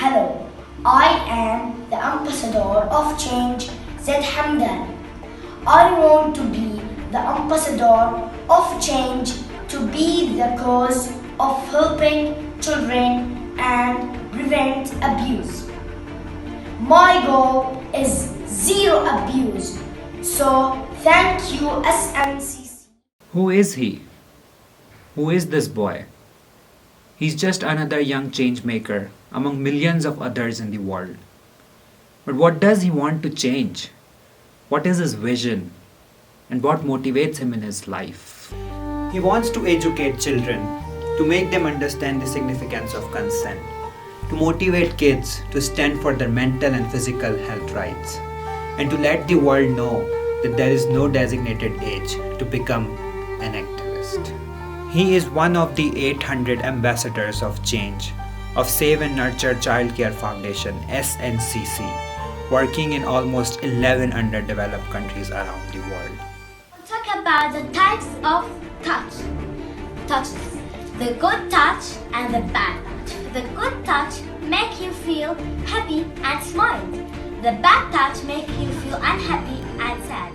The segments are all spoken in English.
Hello, I am the ambassador of change, Zaid Hamdan. I want to be the ambassador of change, to be the cause of helping children and prevent abuse. My goal is zero abuse. So thank you SNCC. Who is he? Who is this boy? He's just another young change maker among millions of others in the world. But what does he want to change? What is his vision? And what motivates him in his life? He wants to educate children, to make them understand the significance of consent, to motivate kids to stand for their mental and physical health rights, and to let the world know that there is no designated age to become an activist. He is one of the 800 ambassadors of change of Save and Nurture Childcare Foundation SNCC, working in almost 11 underdeveloped countries around the world. Talk about the types of touches. The good touch and the bad touch. The good touch make you feel happy and smile. The bad touch make you feel unhappy and sad.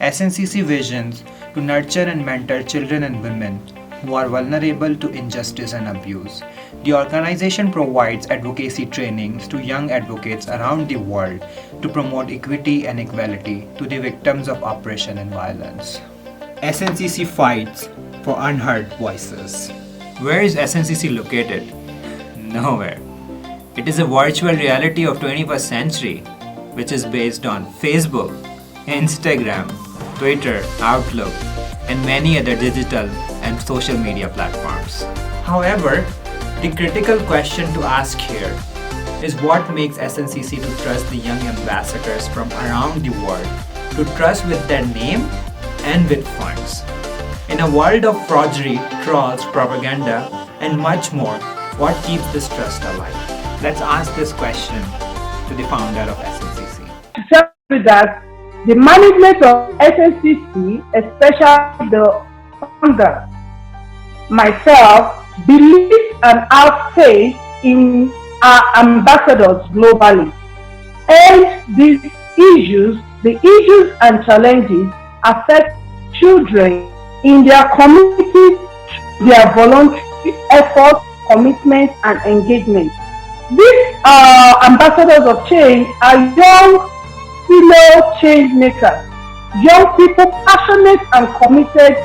SNCC visions to nurture and mentor children and women who are vulnerable to injustice and abuse. The organization provides advocacy trainings to young advocates around the world to promote equity and equality to the victims of oppression and violence. SNCC fights for unheard voices. Where is SNCC located? Nowhere. It is a virtual reality of 21st century, which is based on Facebook, Instagram, Twitter, Outlook, and many other digital and social media platforms. However, the critical question to ask here is what makes SNCC to trust the young ambassadors from around the world, to trust with their name and with funds. In a world of forgery, trolls, propaganda, and much more, what keeps this trust alive? Let's ask this question to the founder of SNCC. That the management of SNCC, especially the founder, myself, believe and have faith in our ambassadors globally. And the issues and challenges affect children in their communities, their voluntary efforts, commitment, and engagement. These ambassadors of change are young female change makers, young people, passionate and committed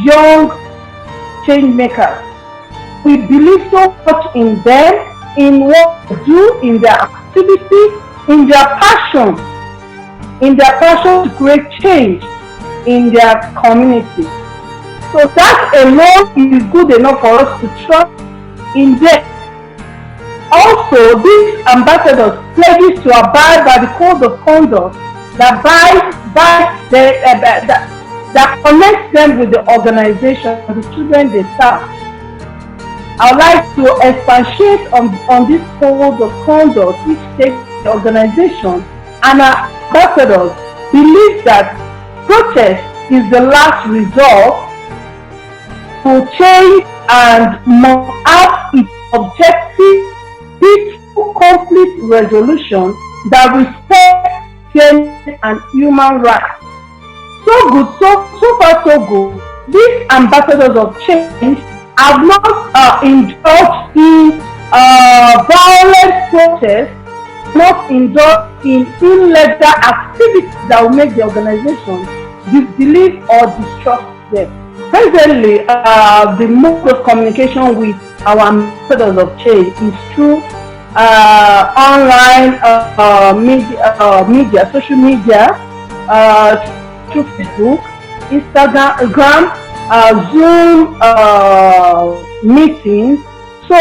young change makers. We believe so much in them, in what they do, in their activity, in their passion to create change in their community. So that alone is good enough for us to trust in them. Also, these ambassadors pledges to abide by the code of conduct that connects them with the organization and the children they serve. I would like to expatiate on this code of conduct which takes the organization and our ambassadors believe that protest is the last resort to change and must have its objective peaceful conflict resolution that respects fairness and human rights. So good, so far so good. These ambassadors of change have not indulged in violent protests, not indulged in illegal activities that will make the organization disbelieve or distrust them. Presently, the mode of communication with our ambassadors of change is through online media, social media, through Facebook, Instagram, Zoom meetings. So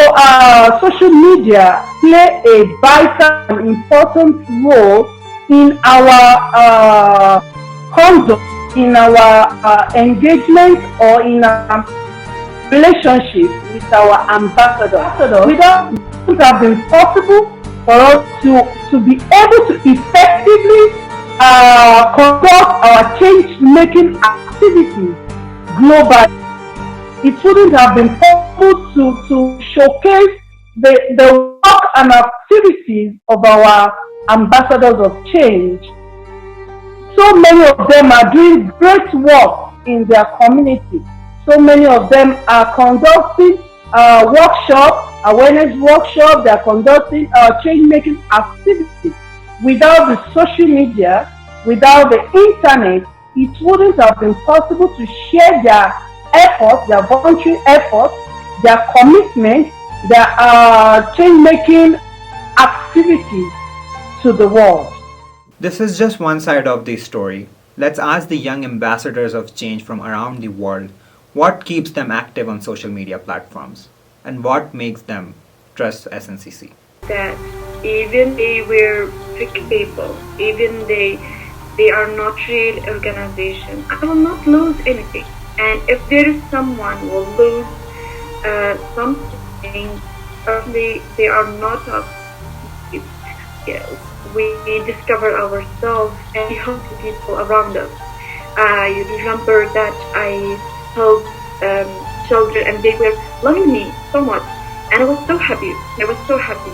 social media play a vital and important role in our conduct, in our engagement, or in our relationship with our ambassadors. Without it would have been possible for us to be able to effectively conduct our change-making activities globally. It wouldn't have been possible to showcase the work and activities of our ambassadors of change. So many of them are doing great work in their community. So many of them are conducting workshops, awareness workshops, they are conducting change-making activities. Without the social media, without the internet, it wouldn't have been possible to share their efforts, their voluntary efforts, their commitment, their change-making activities to the world. This is just one side of the story. Let's ask the young ambassadors of change from around the world what keeps them active on social media platforms and what makes them trust SNCC. That even they were fake people, even they are not real organization, I will not lose anything. And if there is someone who will lose something, they are not us. We discover ourselves and we help the people around us. I remember that I helped children and they were loving me so much, and I was so happy.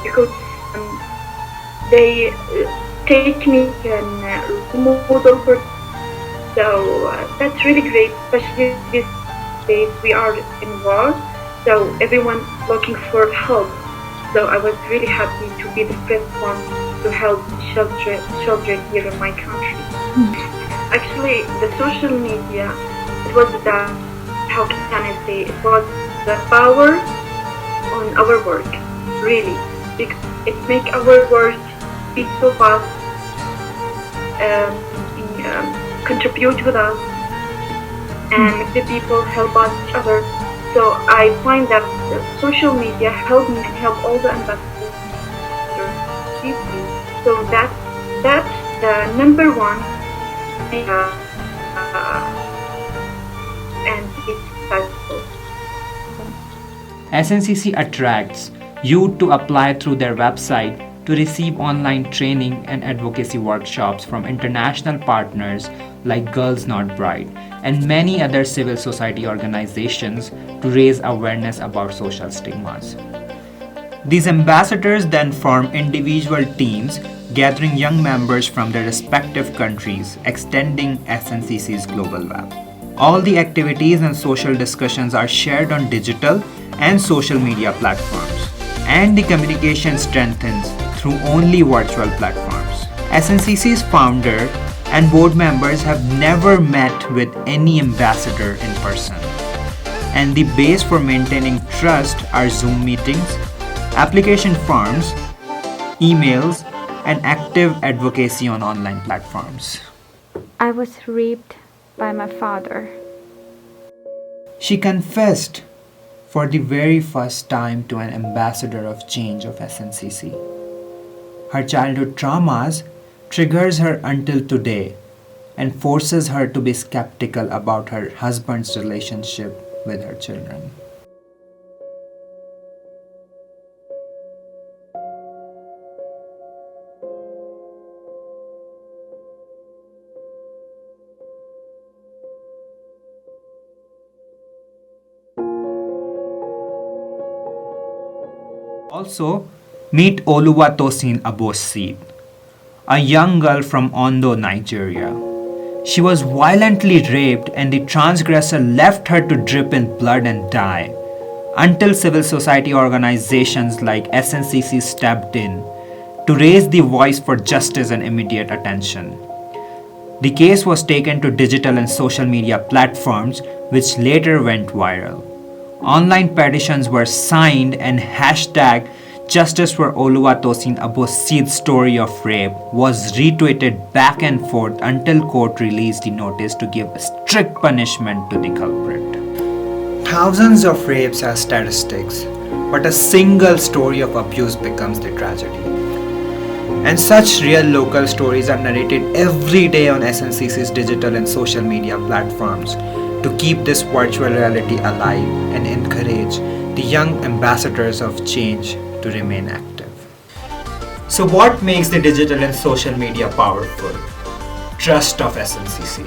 Because they take me and model for. So that's really great, especially these days we are in war, so everyone looking for help. So I was really happy to be the first one to help children here in my country. Actually, the social media, it was how can I say, it was the power on our work, really, because it make our work be so fast, contribute with us, and the people help us each other. So I find that the social media help me and help all the ambassadors. So that's the number one, and it's successful. SNCC attracts youth to apply through their website to receive online training and advocacy workshops from international partners like Girls Not Bride and many other civil society organizations to raise awareness about social stigmas. These ambassadors then form individual teams gathering young members from their respective countries, extending SNCC's global web. All the activities and social discussions are shared on digital and social media platforms, and the communication strengthens through only virtual platforms. SNCC's founder and board members have never met with any ambassador in person, and the base for maintaining trust are Zoom meetings, application forms, emails, and active advocacy on online platforms. I was raped by my father. She confessed for the very first time to an ambassador of change of SNCC. Her childhood traumas triggers her until today and forces her to be skeptical about her husband's relationship with her children. Also, meet Oluwatosin Abosid, a young girl from Ondo, Nigeria. She was violently raped and the transgressor left her to drip in blood and die until civil society organizations like SNCC stepped in to raise the voice for justice and immediate attention. The case was taken to digital and social media platforms, which later went viral. Online petitions were signed and hashtag Justice for Oluwatosin Abosid's story of rape was retweeted back and forth until court released the notice to give strict punishment to the culprit. Thousands of rapes are statistics, but a single story of abuse becomes the tragedy. And such real local stories are narrated every day on SNCC's digital and social media platforms to keep this virtual reality alive and encourage the young ambassadors of change to remain active. So what makes the digital and social media powerful? Trust of SNCC.